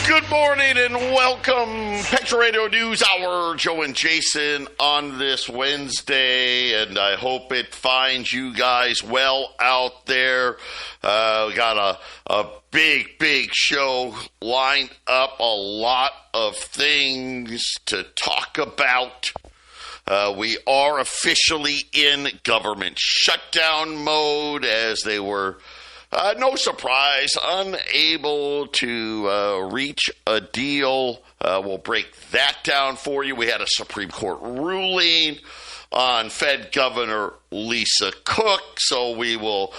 Good morning and welcome, Patriot Radio News Hour. Joe and Jason on this Wednesday, and I hope it finds you guys well out there. We got a big show lined up, a lot of things to talk about. We are officially in government shutdown mode as they were, no surprise, unable to reach a deal. We'll break that down for you. We had a Supreme Court ruling on Fed Governor Lisa Cook, so we will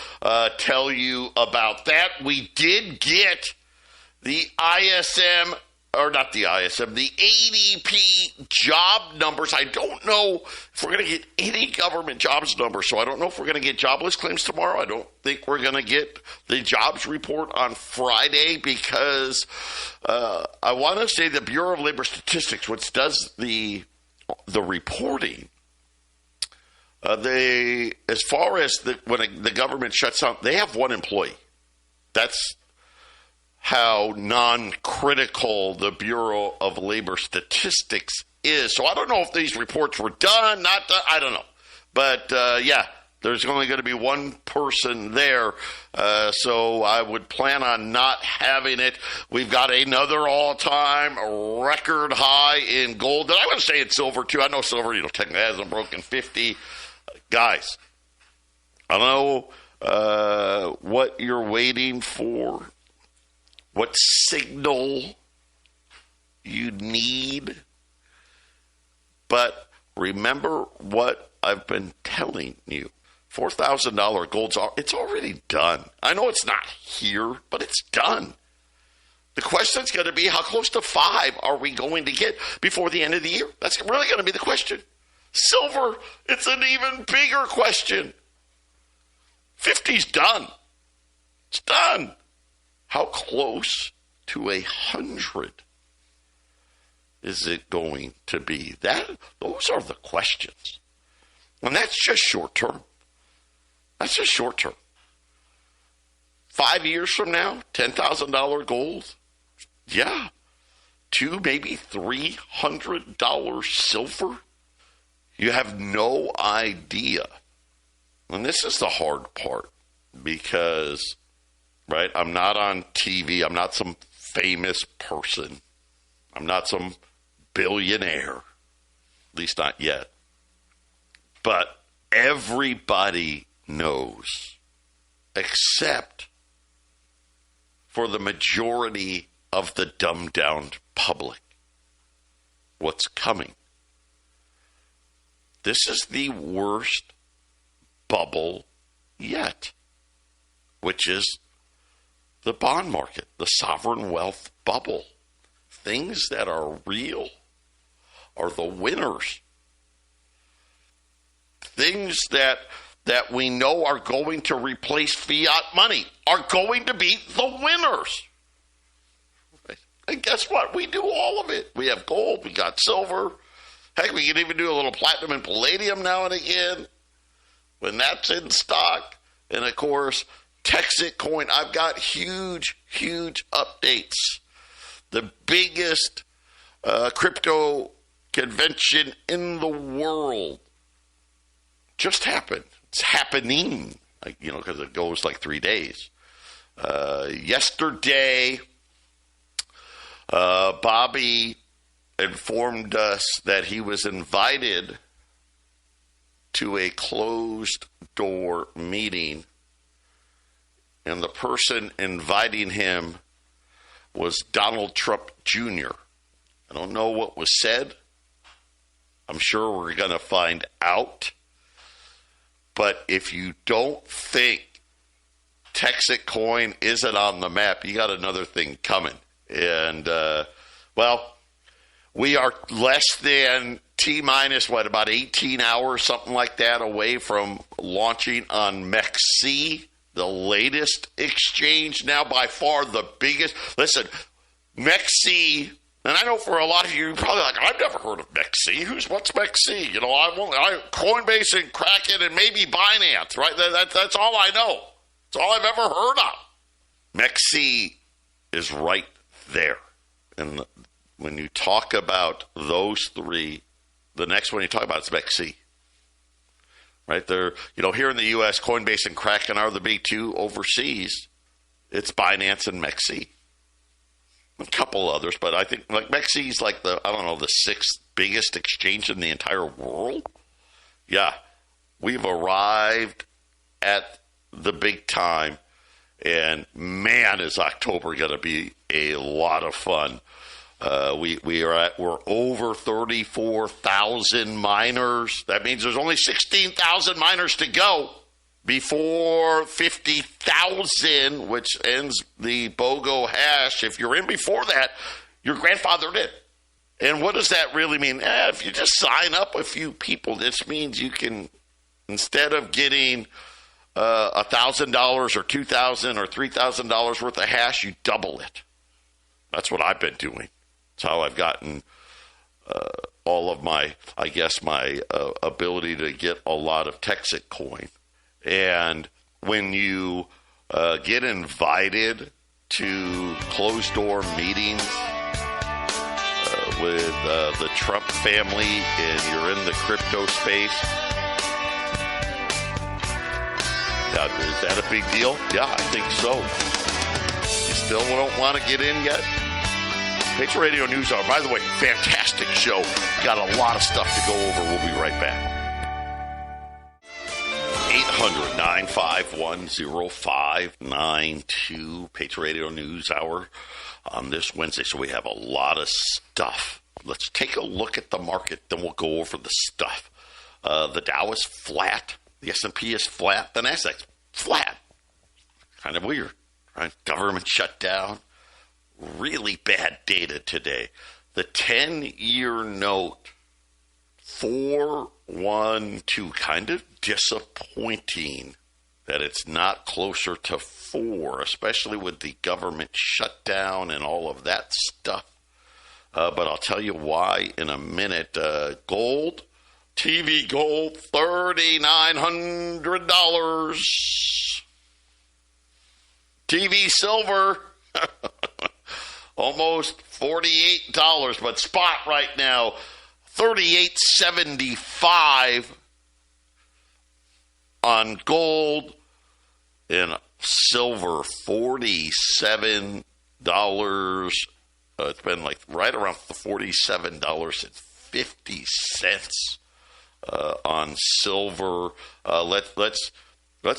tell you about that. We did get the ISM, or not the ISM, the ADP job numbers. I don't know if we're going to get any government jobs numbers, so I don't know if we're going to get jobless claims tomorrow. I don't think we're going to get the jobs report on Friday because I want to say the Bureau of Labor Statistics, which does the reporting, as far as when the government shuts down, they have one employee. That's how non-critical the Bureau of Labor Statistics is. So I don't know if these reports were done, not done, I don't know. But, yeah, there's only going to be one person there, so I would plan on not having it. We've got another all-time record high in gold. And I would say in silver, too. I know silver, technically hasn't broken 50. Guys, I don't know what you're waiting for, what signal you need, but remember what I've been telling you. $4,000 gold's it's already done. I know it's not here, but it's done. The question's going to be how close to 5 are we going to get before the end of the year? That's really going to be the question. Silver, it's an even bigger question. 50's done. It's done. How close to 100 is it going to be? Those are the questions. And that's just short term. That's just short term. 5 years from now, $10,000 gold. Yeah. $200, maybe $300 silver. You have no idea. And this is the hard part because, right, I'm not on TV. I'm not some famous person. I'm not some billionaire. At least not yet. But everybody knows, except for the majority of the dumbed-down public, what's coming. This is the worst bubble yet, which is the bond market, the sovereign wealth bubble. Things that are real are the winners. Things that we know are going to replace fiat money are going to be the winners. And guess what? We do all of it. We have gold, we got silver. Heck, we can even do a little platinum and palladium now and again when that's in stock. And, of course, KXXT coin. I've got huge updates. The biggest crypto convention in the world just happened. It's happening, because it goes like 3 days. Yesterday, Bobby informed us that he was invited to a closed-door meeting, and the person inviting him was Donald Trump Jr. I don't know what was said. I'm sure we're going to find out. But if you don't think KXXT coin isn't on the map, you got another thing coming. And, we are less than T-minus, about 18 hours, something like that, away from launching on MEXC, the latest exchange, now by far the biggest. Listen, MEXC, and I know for a lot of you, you're probably like, I've never heard of MEXC. What's MEXC? Coinbase and Kraken and maybe Binance, right? That's all I know. That's all I've ever heard of. MEXC is right there. and when you talk about those three, the next one you talk about is MEXC. Right there, here in the U.S., Coinbase and Kraken are the big two. Overseas, it's Binance and MEXC. A couple others, but I think MEXC is the sixth biggest exchange in the entire world. Yeah, we've arrived at the big time, and man, is October going to be a lot of fun. We're over 34,000 miners. That means there's only 16,000 miners to go before 50,000, which ends the BOGO hash. If you're in before that, you're grandfathered in. And what does that really mean? If you just sign up a few people, this means you can, instead of getting $1,000 or $2,000 or $3,000 worth of hash, you double it. That's what I've been doing. That's how I've gotten all of my ability to get a lot of Texas coin. And when you get invited to closed-door meetings with the Trump family and you're in the crypto space, is that a big deal? Yeah, I think so. You still don't want to get in yet? Patriot Radio News Hour. By the way, fantastic show. Got a lot of stuff to go over. We'll be right back. 800-951-0592. Patriot Radio News Hour on this Wednesday. So we have a lot of stuff. Let's take a look at the market, then we'll go over the stuff. The Dow is flat. The S&P is flat. The Nasdaq's flat. Kind of weird, right? Government shutdown. Really bad data today. The 10-year note, 4.12, kind of disappointing that it's not closer to 4, especially with the government shutdown and all of that stuff. But I'll tell you why in a minute. Gold, TV gold, $3,900. TV silver, almost $48, but spot right now, $38.75 on gold, and silver, $47. It's been right around $47.50 on silver. Let's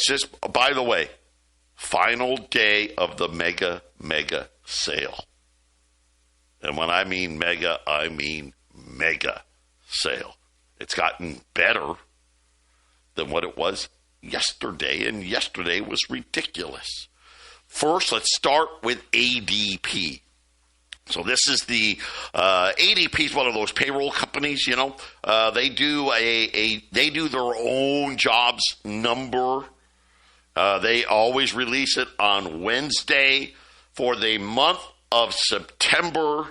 just, by the way, final day of the mega sale. And when I mean mega sale. It's gotten better than what it was yesterday, and yesterday was ridiculous. First, let's start with ADP. So this is the ADP is one of those payroll companies. They do they do their own jobs number. They always release it on Wednesday for the month of September.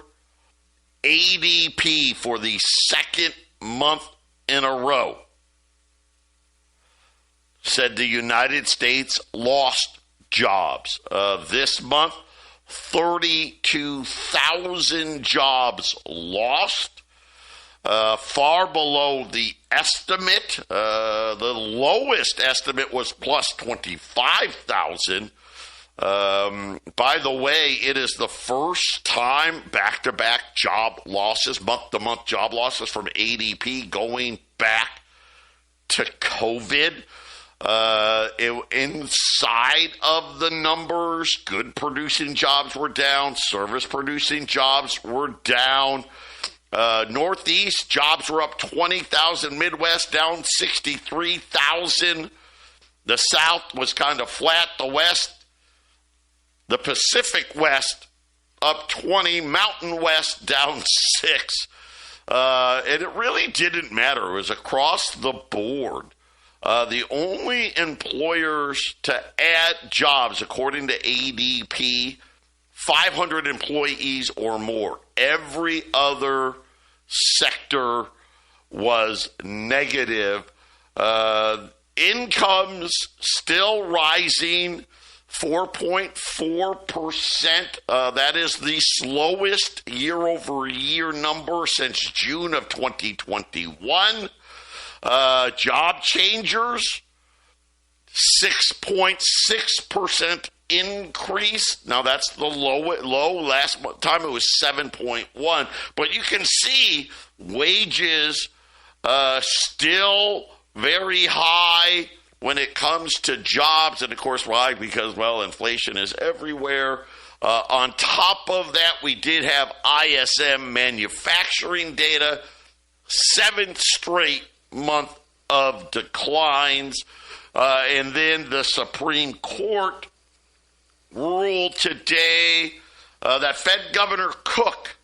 ADP for the second month in a row said the United States lost jobs. This month, 32,000 jobs lost, far below the estimate. The lowest estimate was plus 25,000. By the way, it is the first time back-to-back job losses, month-to-month job losses from ADP going back to COVID. Inside of the numbers, good producing jobs were down, service producing jobs were down. Northeast jobs were up 20,000, Midwest down 63,000. The South was kind of flat, the West, the Pacific West up 20, Mountain West down 6. And it really didn't matter. It was across the board. The only employers to add jobs, according to ADP, 500 employees or more. Every other sector was negative. Incomes still rising. 4.4%. That is the slowest year-over-year number since June of 2021. Job changers, 6.6% increase. Now, that's the low. Last time it was 7.1. But you can see wages still very high when it comes to jobs. And, of course, why? Because, well, inflation is everywhere. On top of that, we did have ISM manufacturing data, 7th straight month of declines. And then the Supreme Court ruled today that Fed Governor Cook,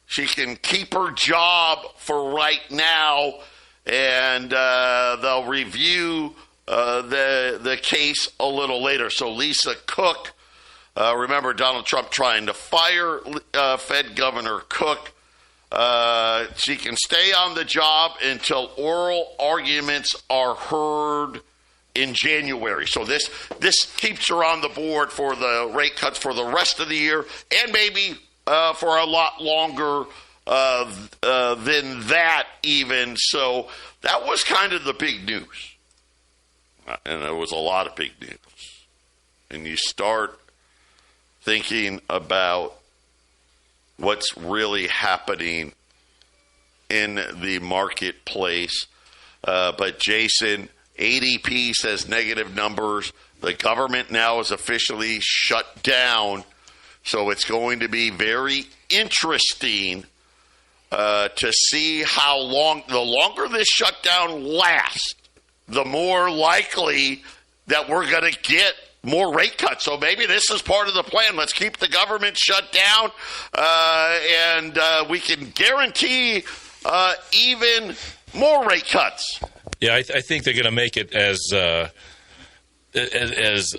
she can keep her job for right now, and they'll review the case a little later. So Lisa Cook, remember Donald Trump trying to fire Fed Governor Cook. She can stay on the job until oral arguments are heard in January. So this keeps her on the board for the rate cuts for the rest of the year, and maybe for a lot longer than that even. So that was kind of the big news. And there was a lot of big news. And you start thinking about what's really happening in the marketplace. But Jason, ADP says negative numbers. The government now is officially shut down. So it's going to be very interesting to see how long. The longer this shutdown lasts, the more likely that we're going to get more rate cuts. So maybe this is part of the plan. Let's keep the government shut down, and we can guarantee even more rate cuts. Yeah, I think they're going to make it as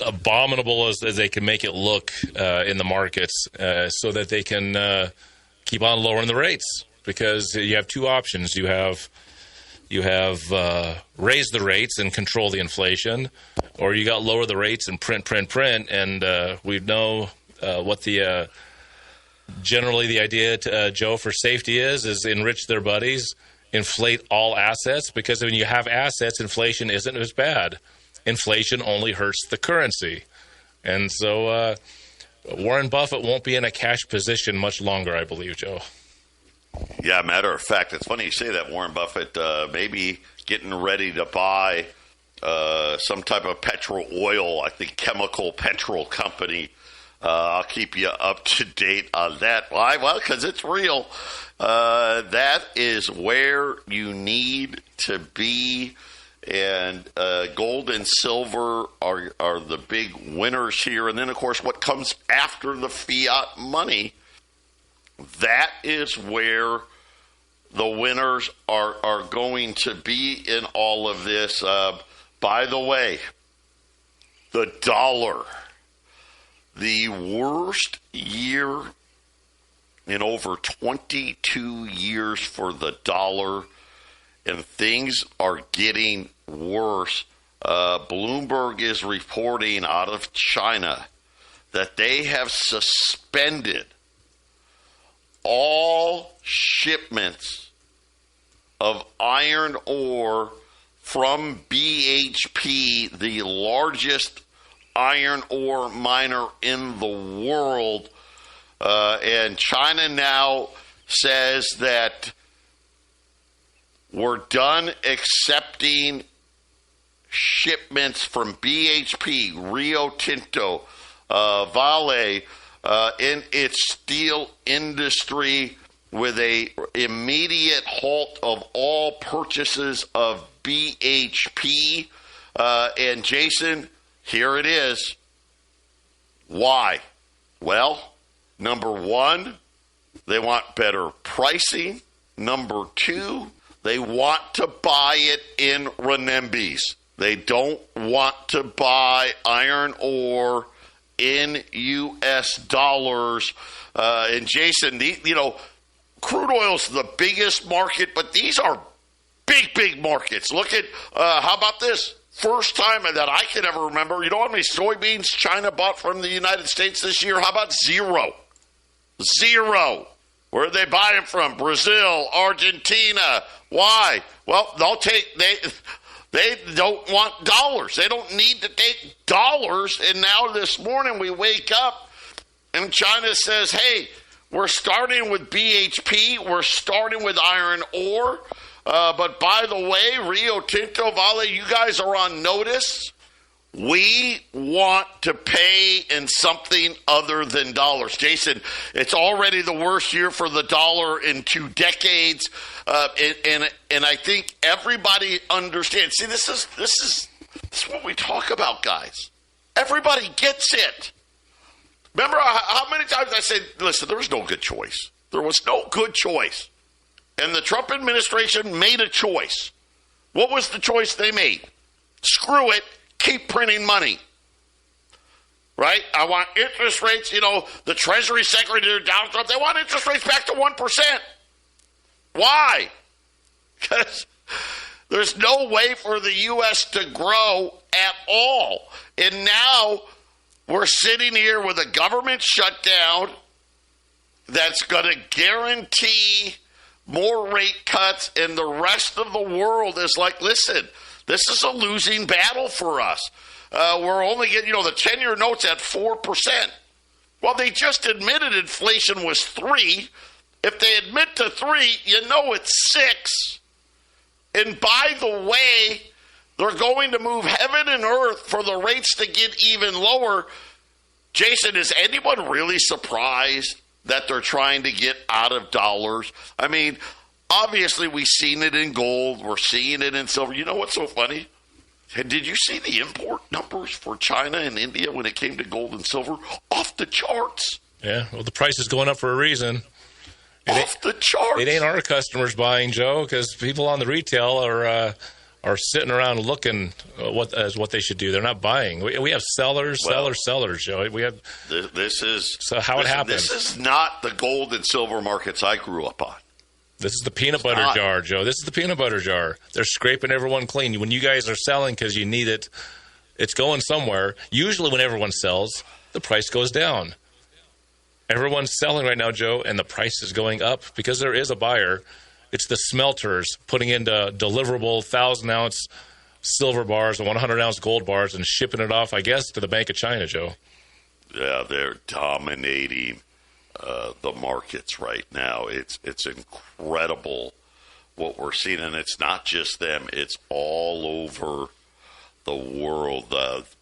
abominable as they can make it look in the markets, so that they can keep on lowering the rates. Because you have two options: you have raise the rates and control the inflation, or you got lower the rates and print. And we know what the generally the idea, Joe, for safety is enrich their buddies. Inflate all assets, because when you have assets, inflation isn't as bad. Inflation only hurts the currency. And so Warren Buffett won't be in a cash position much longer, I believe, Joe. Yeah, matter of fact, it's funny you say that. Warren Buffett maybe getting ready to buy some type of petrol oil, I think chemical petrol company. I'll keep you up to date on that. Why? Well, because it's real. That is where you need to be. And gold and silver are the big winners here. And then, of course, what comes after the fiat money, that is where the winners are going to be in all of this. By the way, the dollar, the worst year in over 22 years for the dollar, and things are getting worse. Bloomberg is reporting out of China that they have suspended all shipments of iron ore from BHP, the largest iron ore miner in the world. And China now says that we're done accepting shipments from BHP, Rio Tinto, Vale, in its steel industry, with a immediate halt of all purchases of BHP. And Jason, here it is. Why? Well, number one, they want better pricing. Number two, they want to buy it in renminbis. They don't want to buy iron ore in U.S. dollars. And Jason, crude oil is the biggest market, but these are big markets. Look at, how about this? first time that I can ever remember. You know how many soybeans China bought from the United States this year? How about zero? Zero. Where did they buy them from? Brazil, Argentina. Why? Well, they don't want dollars. They don't need to take dollars. And now this morning we wake up and China says, hey, we're starting with BHP. We're starting with iron ore. But by the way, Rio Tinto, Vale, you guys are on notice. We want to pay in something other than dollars. Jason, it's already the worst year for the dollar in 2 decades. And I think everybody understands. See, this is what we talk about, guys. Everybody gets it. Remember how many times I said, listen, there was no good choice. There was no good choice. And the Trump administration made a choice. What was the choice they made? Screw it. Keep printing money. Right? I want interest rates, the Treasury Secretary, Donald Trump, they want interest rates back to 1%. Why? Because there's no way for the U.S. to grow at all. And now we're sitting here with a government shutdown that's going to guarantee more rate cuts, and the rest of the world is like, listen, this is a losing battle for us. We're only getting, the 10-year notes at 4%. Well, they just admitted inflation was 3%. If they admit to 3%, it's 6%. And by the way, they're going to move heaven and earth for the rates to get even lower. Jason, is anyone really surprised that they're trying to get out of dollars? I mean, obviously we've seen it in gold. We're seeing it in silver. You know what's so funny? Did you see the import numbers for China and India when it came to gold and silver? Off the charts. Yeah, well, the price is going up for a reason. Off the charts. It ain't our customers buying, Joe, because people on the retail are sitting around looking what they should do. They're not buying. We have sellers, Joe. We have this is so how it happens. This is not the gold and silver markets I grew up on. This is the peanut butter jar, Joe. This is the peanut butter jar. They're scraping everyone clean. When you guys are selling because you need it, it's going somewhere. Usually when everyone sells, the price goes down. Everyone's selling right now, Joe, and the price is going up because there is a buyer. It's the smelters putting into deliverable 1,000-ounce silver bars and 100-ounce gold bars and shipping it off, I guess, to the Bank of China, Joe. Yeah, they're dominating the markets right now. It's incredible what we're seeing, and it's not just them. It's all over the world.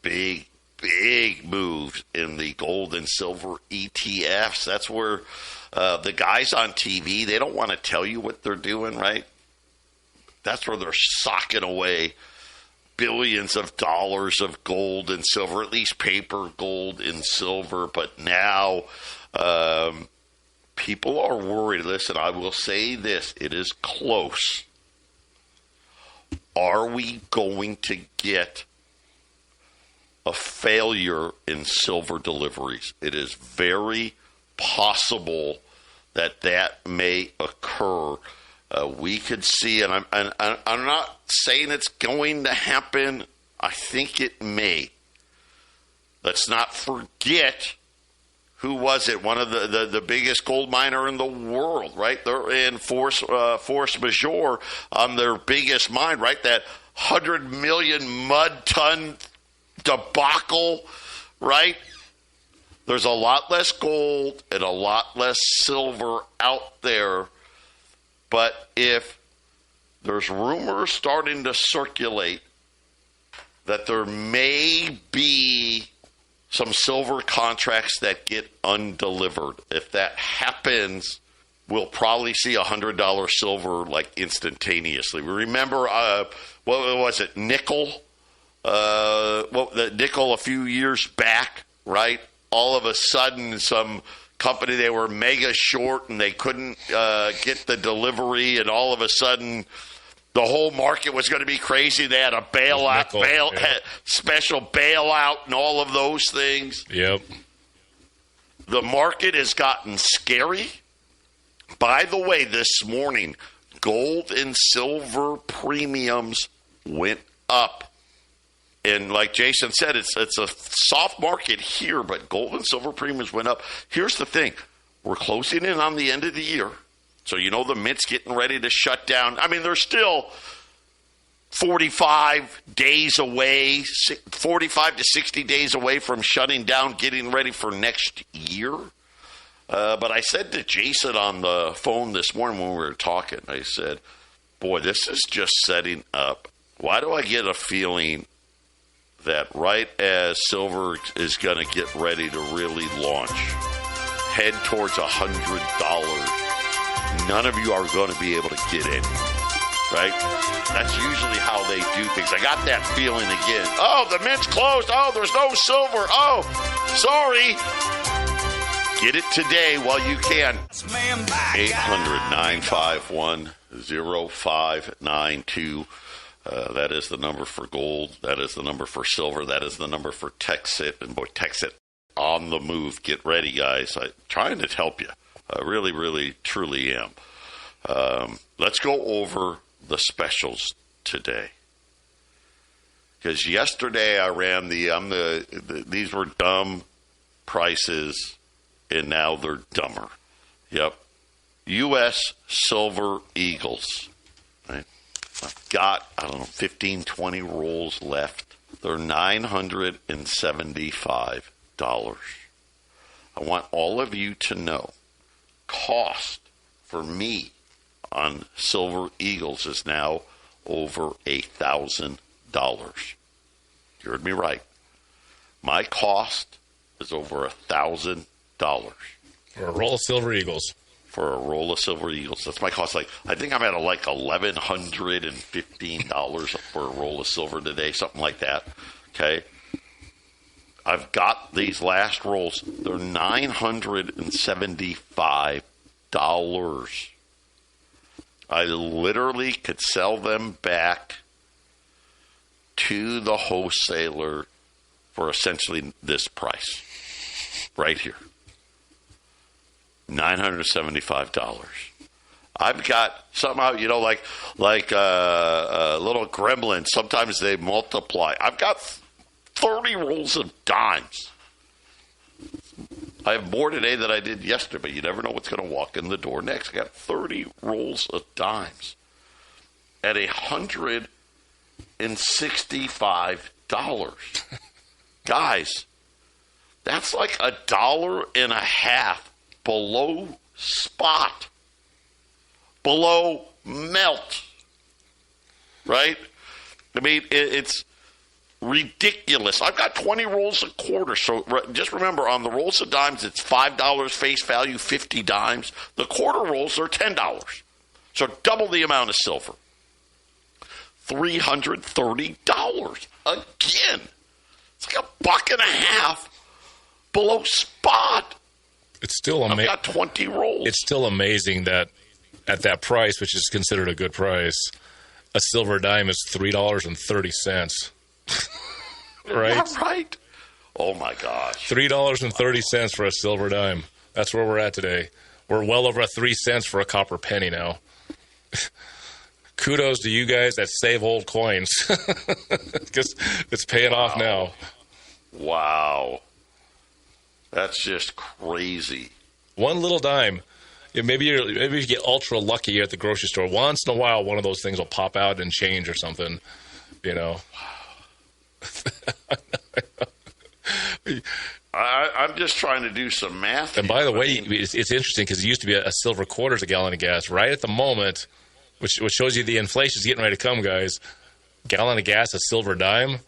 Big moves in the gold and silver ETFs. That's where the guys on TV, they don't want to tell you what they're doing, right? That's where they're socking away billions of dollars of gold and silver, at least paper gold and silver. But now people are worried. Listen, I will say this. It is close. Are we going to get a failure in silver deliveries? It is very possible that may occur. We could see, and I'm not saying it's going to happen. I think it may. Let's not forget, who was it? One of the biggest gold miner in the world, right? They're in force majeure on their biggest mine, right? That 100 million mud ton debacle, right? There's a lot less gold and a lot less silver out there. But if there's rumors starting to circulate that there may be some silver contracts that get undelivered, if that happens, we'll probably see $100 silver like instantaneously. We remember, what was it, nickel? The nickel a few years back, right? All of a sudden, some company, they were mega short and they couldn't get the delivery, and all of a sudden the whole market was going to be crazy. They had a special bailout and all of those things. Yep. The market has gotten scary. By the way, this morning, gold and silver premiums went up. And like Jason said, it's a soft market here, but gold and silver premiums went up. Here's the thing. We're closing in on the end of the year. So, the Mint's getting ready to shut down. I mean, they're still 45 days away, 45 to 60 days away from shutting down, getting ready for next year. But I said to Jason on the phone this morning when we were talking, I said, boy, this is just setting up. Why do I get a feeling that right as silver is going to get ready to really launch, head towards $100, none of you are going to be able to get in, right? That's usually how they do things. I got that feeling again. Oh, the Mint's closed. Oh, there's no silver. Oh, sorry. Get it today while you can. 800-951-0592. That is the number for gold. That is the number for silver. That is the number for Texit. And boy, Texit on the move. Get ready, guys. I'm trying to help you. I really, really, truly am. Let's go over the specials today. Because yesterday I ran these were dumb prices, and now they're dumber. Yep. U.S. Silver Eagles. Right? I've got, 15, 20 rolls left. They're $975. I want all of you to know, cost for me on Silver Eagles is now over $1,000. You heard me right. My cost is over $1,000. For a roll of Silver Eagles. For a roll of Silver Eagles. That's my cost. I think I'm at $1,115 for a roll of silver today, something like that. Okay. I've got these last rolls. They're $975. I literally could sell them back to the wholesaler for essentially this price right here. $975. I've got somehow, like little gremlins. Sometimes they multiply. I've got 30 rolls of dimes. I have more today than I did yesterday, but you never know what's going to walk in the door next. I got 30 rolls of dimes at $165. Guys, that's like $1.50 below spot, below melt, right? I mean, it's ridiculous. I've got 20 rolls a quarter, so just remember, on the rolls of dimes, it's $5 face value, 50 dimes. The quarter rolls are $10, so double the amount of silver. $330 again. It's like $1.50 below spot. It's still I've got 20 rolls. It's still amazing that at that price, which is considered a good price, a silver dime is $3.30. Right? Yeah, right. Oh my gosh. $3.30 for a silver dime. That's where we're at today. We're well over 3 cents for a copper penny now. Kudos to you guys that save old coins, because it's paying off now. Wow. That's just crazy. One little dime. Maybe you get ultra lucky at the grocery store. Once in a while, one of those things will pop out and change or something. I'm just trying to do some math. And by the way, it's interesting because it used to be a silver quarter's a gallon of gas. Right at the moment, which shows you the inflation is getting ready to come, guys. Gallon of gas, a silver dime.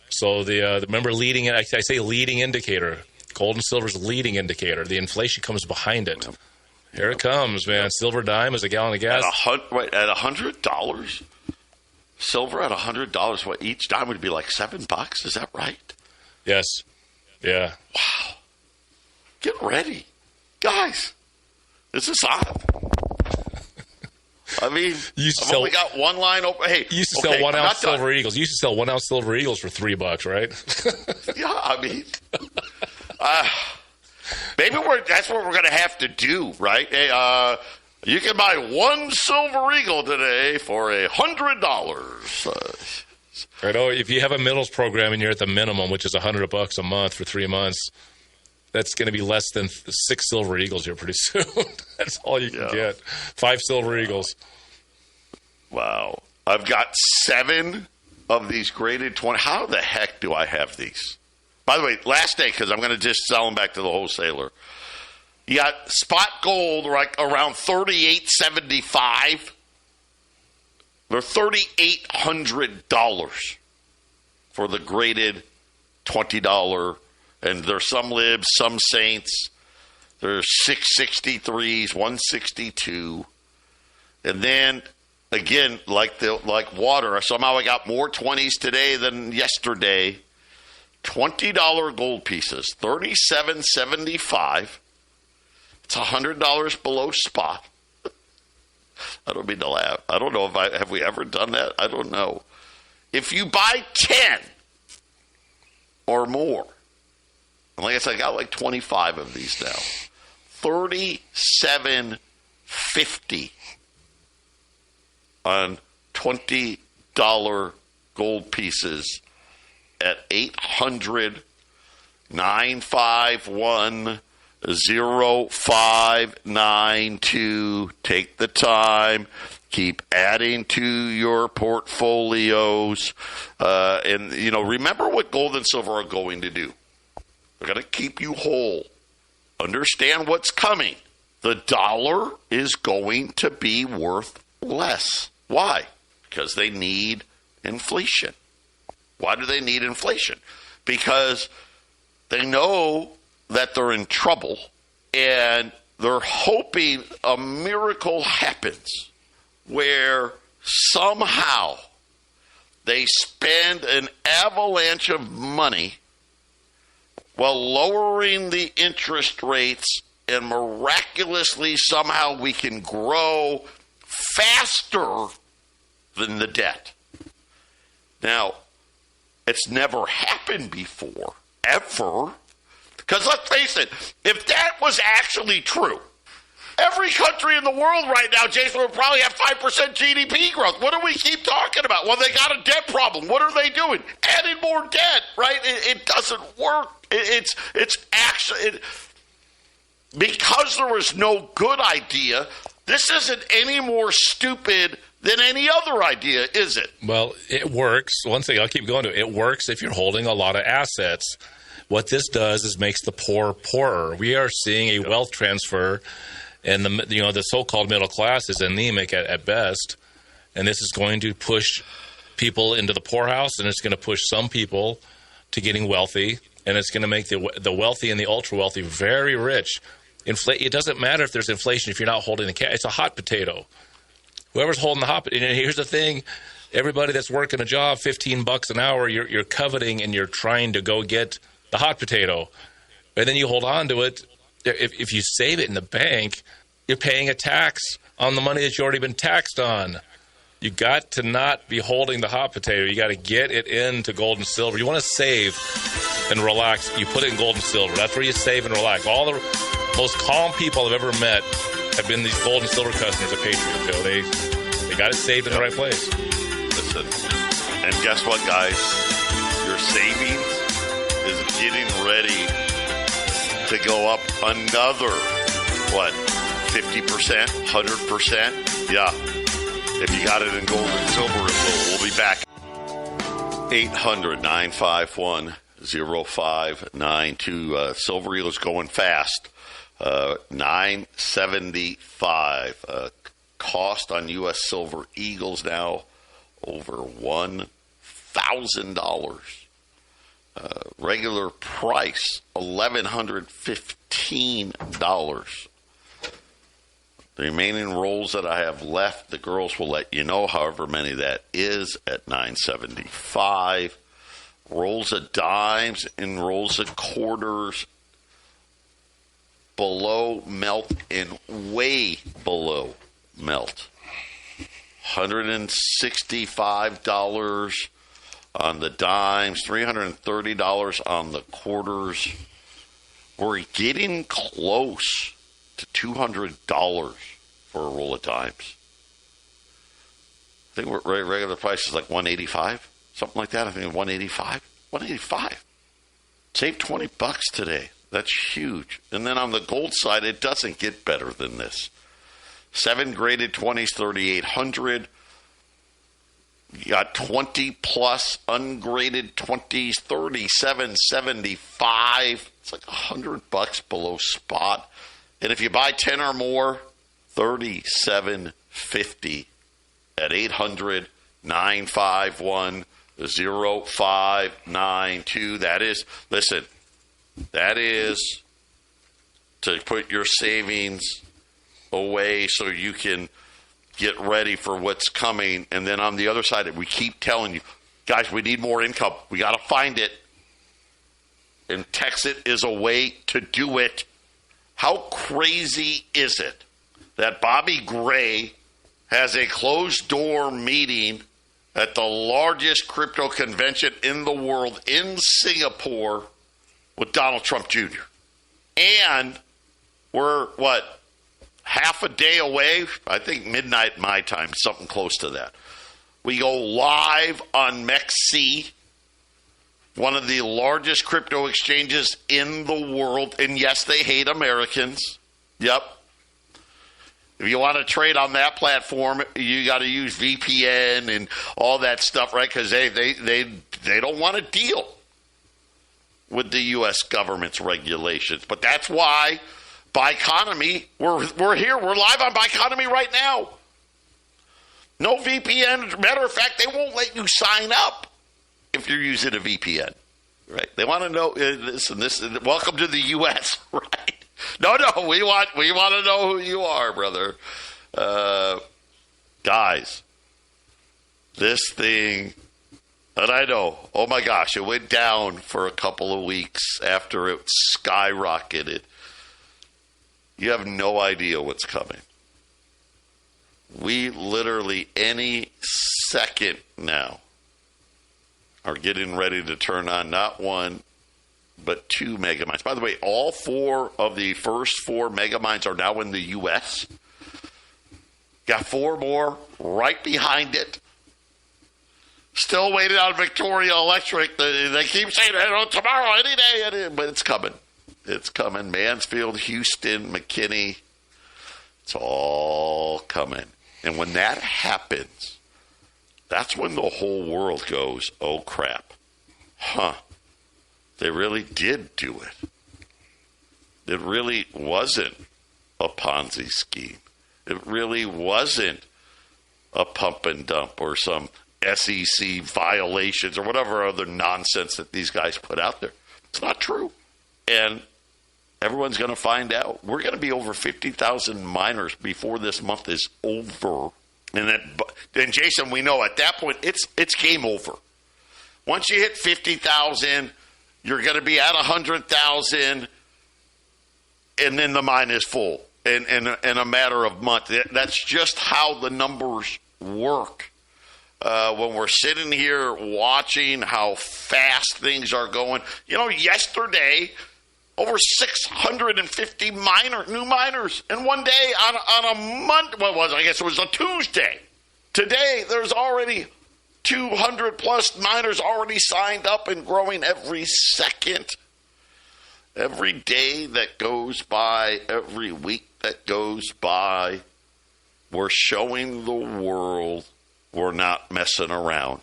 So remember leading. I say leading indicator. Gold and silver's leading indicator. The inflation comes behind it. Here it comes, man. Silver dime is a gallon of gas. At $100, silver at $100. What, each dime would be like $7? Is that right? Yes. Yeah. Wow. Get ready, guys. This is hot. I mean, I've only got one line open. Hey, you used to sell 1 ounce Silver Eagles. You used to sell 1 ounce Silver Eagles for $3, right? Yeah, I mean, maybe that's what we're going to have to do, right? Hey, you can buy one Silver Eagle today for $100. I know if you have a middles program and you're at the minimum, which is $100 a month for 3 months, that's going to be less than 6 Silver Eagles here pretty soon. That's all you can get. 5 Silver Eagles. Wow. I've got 7 of these graded 20. How the heck do I have these? By the way, last day, because I'm going to just sell them back to the wholesaler. You got spot gold right around $38.75. They're $3,800 for the graded $20. And there's some libs, some saints. There's 663s, 162. And then, again, like water, somehow I got more 20s today than yesterday. $20 gold pieces, $37.75. It's $100 below spot. I don't mean to laugh. I don't know have we ever done that? I don't know. If you buy 10 or more, and like I said, I got like 25 of these now, $37.50 on $20 gold pieces at 800-951-0592. Take the time. Keep adding to your portfolios. And, remember what gold and silver are going to do. They're going to keep you whole. Understand what's coming. The dollar is going to be worth less. Why? Because they need inflation. Why do they need inflation? Because they know that they're in trouble and they're hoping a miracle happens where somehow they spend an avalanche of money while lowering the interest rates, and miraculously somehow we can grow faster than the debt. Now, it's never happened before, ever. Because let's face it, if that was actually true, every country in the world right now, Jason, would probably have 5% GDP growth. What do we keep talking about? Well, they got a debt problem. What are they doing? Adding more debt, right? It doesn't work. It's actually, because there was no good idea, this isn't any more stupid than any other idea, is it? Well, it works. One thing I'll keep going to, it works if you're holding a lot of assets. What this does is makes the poor poorer. We are seeing a wealth transfer, and the so-called middle class is anemic at best, and this is going to push people into the poorhouse, and it's going to push some people to getting wealthy, and it's going to make the wealthy and the ultra-wealthy very rich. It doesn't matter if there's inflation if you're not holding the cash. It's a hot potato. Whoever's holding the hot potato, and here's the thing, everybody that's working a job, $15 an hour, you're coveting and you're trying to go get the hot potato, and then you hold on to it. If you save it in the bank, you're paying a tax on the money that you already been taxed on. You got to not be holding the hot potato. You got to get it into gold and silver. You want to save and relax. You put it in gold and silver. That's where you save and relax. All the most calm people I've ever met have been these gold and silver customers at Patriot, Joe. They got it saved in the right place. Listen, and guess what, guys? Your savings is getting ready to go up another, 50%, 100%? Yeah. If you got it in gold and silver, we'll be back. 800-951-0592. Silver Eagles going fast. $9.75. Cost on U.S. Silver Eagles now over $1,000. Regular price $1,115. The remaining rolls that I have left, the girls will let you know, however many that is, at $9.75. Rolls of dimes and rolls of quarters below melt and way below melt. $165 on the dimes, $330 on the quarters. We're getting close to $200 for a roll of dimes. I think regular price is like $185, something like that. I think 185. 185. Save $20 today. That's huge. And then on the gold side, it doesn't get better than this. 7 graded 20s, 3,800. You got 20 plus ungraded 20s, 37.75. It's like $100 below spot. And if you buy 10 or more, 37.50 at 800-951-0592. That is, listen, that is to put your savings away so you can get ready for what's coming. And then on the other side, we keep telling you, guys, we need more income. We got to find it. And Texit is a way to do it. How crazy is it that Bobby Gray has a closed-door meeting at the largest crypto convention in the world in Singapore with Donald Trump Jr.? And we're, half a day away? I think midnight my time, something close to that. We go live on MEXC, one of the largest crypto exchanges in the world. And yes, they hate Americans. Yep. If you want to trade on that platform, you got to use VPN and all that stuff, right? Because they don't want to deal with the U.S. government's regulations. But that's why Biconomy, we're here. We're live on Biconomy right now. No VPN. Matter of fact, they won't let you sign up if you're using a VPN, right? They want to know, listen, welcome to the U.S., right? No, we want to know who you are, brother. Guys, this thing, and I know, oh my gosh, it went down for a couple of weeks after it skyrocketed. You have no idea what's coming. We literally, any second now, are getting ready to turn on not one, but 2 megamines. By the way, all 4 of the first 4 megamines are now in the U.S. Got 4 more right behind it. Still waiting on Victoria Electric. They keep saying, tomorrow, any day, but it's coming. It's coming. Mansfield, Houston, McKinney. It's all coming. And when that happens, that's when the whole world goes, oh, crap. Huh. They really did do it. It really wasn't a Ponzi scheme. It really wasn't a pump and dump or some SEC violations or whatever other nonsense that these guys put out there. It's not true. And everyone's going to find out. We're going to be over 50,000 miners before this month is over. And Jason, we know at that point, it's game over. Once you hit 50,000, you're going to be at 100,000, and then the mine is full in a matter of months. That's just how the numbers work. When we're sitting here watching how fast things are going, yesterday, over 650 new miners in one day on a month. I guess it was a Tuesday. Today, there's already 200 plus miners already signed up and growing every second. Every day that goes by, every week that goes by, we're showing the world we're not messing around.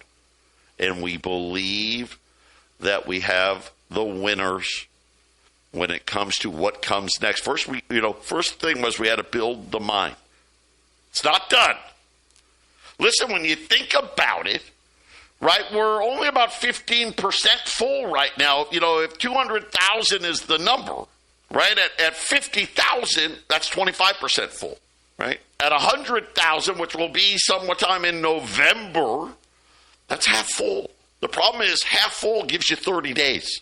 And we believe that we have the winners when it comes to what comes next. First thing was we had to build the mine. It's not done. Listen, when you think about it, right, we're only about 15% full right now. If 200,000 is the number, right, at 50,000, that's 25% full, right? At 100,000, which will be sometime in November, that's half full. The problem is half full gives you 30 days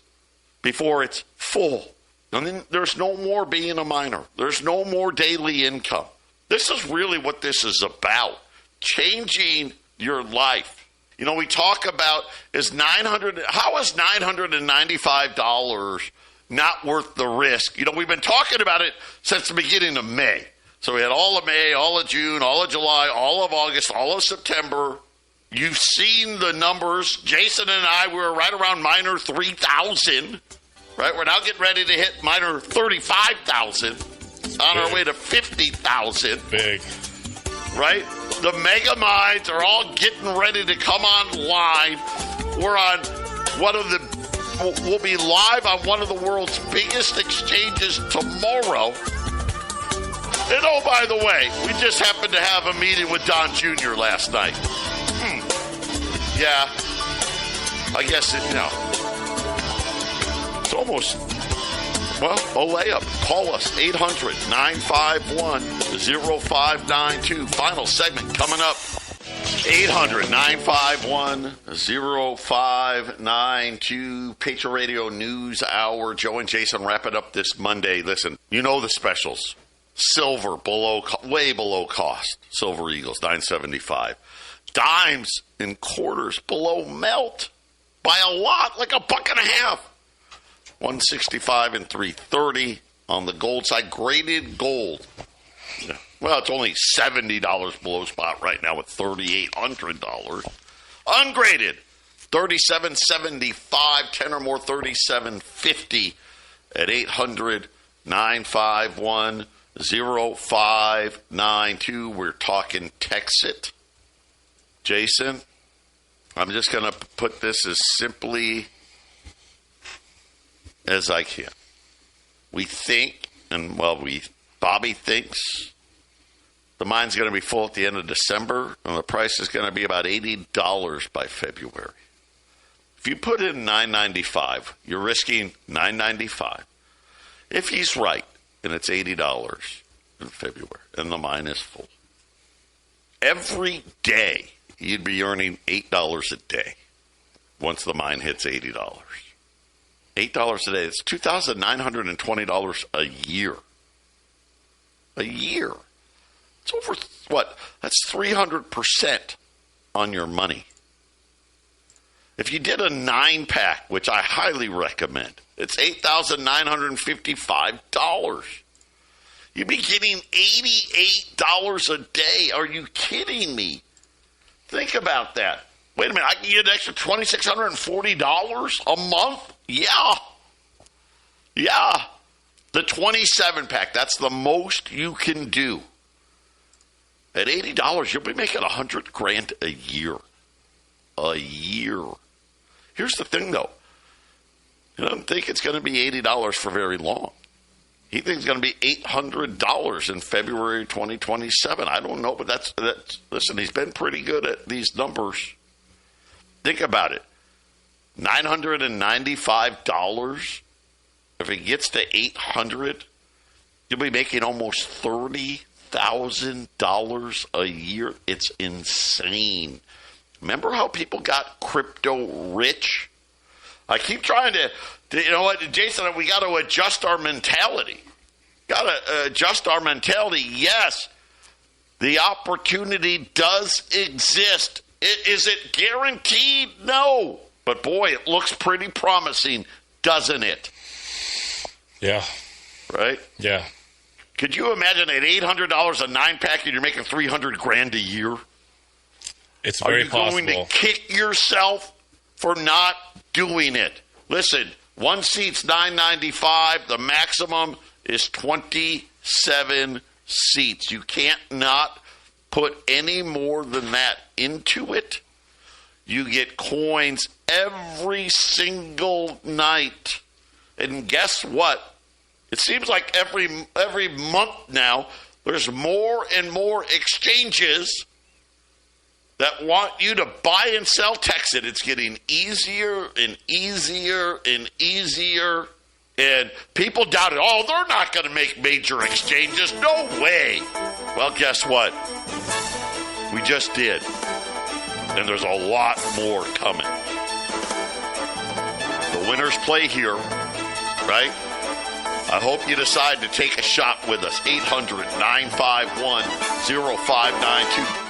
before it's full. And then there's no more being a miner. There's no more daily income. This is really what this is about, changing your life. We talk about how is $995 not worth the risk? We've been talking about it since the beginning of May. So we had all of May, all of June, all of July, all of August, all of September, You've seen the numbers. Jason and I were right around minor 3,000. Right? We're now getting ready to hit minor 35,000. On our way to 50,000. Big. Right? The mega mines are all getting ready to come online. We're on we'll be live on one of the world's biggest exchanges tomorrow. And oh, by the way, we just happened to have a meeting with Don Jr. last night. Yeah. I guess it's almost, a layup. Call us, 800-951-0592. Final segment coming up. 800-951-0592. Patriot Radio News Hour. Joe and Jason wrap it up this Monday. Listen, you know the specials. Silver way below cost. Silver Eagles, $9.75. Dimes and quarters below melt by a lot, like $1.50. $1.65 and $3.30 on the gold side. Graded gold. Well, it's only $70 below spot right now at $3,800. Ungraded, $37.75. 10 or more, $37.50 at 800-951-0592. We're talking Texit. Jason, I'm just going to put this as simply as I can. We think, Bobby thinks the mine's going to be full at the end of December, and the price is going to be about $80 by February. If you put in $9.95, you're risking $9.95. If he's right, and it's $80 in February, and the mine is full, every day you'd be earning $8 a day once the mine hits $80. $8 a day. It's $2,920 a year. A year. It's over, That's 300% on your money. If you did a 9-pack, which I highly recommend, it's $8,955. You'd be getting $88 a day. Are you kidding me? Think about that. Wait a minute, I can get an extra $2,640 a month? Yeah. The 27-pack, that's the most you can do. At $80, you'll be making $100,000 a year. A year. Here's the thing, though. He doesn't think it's going to be $80 for very long. He thinks it's going to be $800 in February 2027. I don't know, but that's listen, he's been pretty good at these numbers. Think about it. $995. If it gets to $800, you'll be making almost $30,000 a year. It's insane. Remember how people got crypto rich? I keep trying to, you know what, Jason, we got to adjust our mentality. Got to adjust our mentality. Yes, the opportunity does exist. Is it guaranteed? No. But boy, it looks pretty promising, doesn't it? Yeah. Right? Yeah. Could you imagine at $800 a 9-pack and you're making $300,000 a year? It's very possible. Are you going to kick yourself for not doing it? Listen, one seat's $9.95. The maximum is 27 seats. You can't not put any more than that into it. You get coins every single night. And guess what? It seems like every month now, there's more and more exchanges that want you to buy and sell Texit. It's getting easier and easier and easier. And people doubt it. Oh, they're not going to make major exchanges. No way. Well, guess what? We just did. And there's a lot more coming. The winners play here, right? I hope you decide to take a shot with us. 800-951-0592.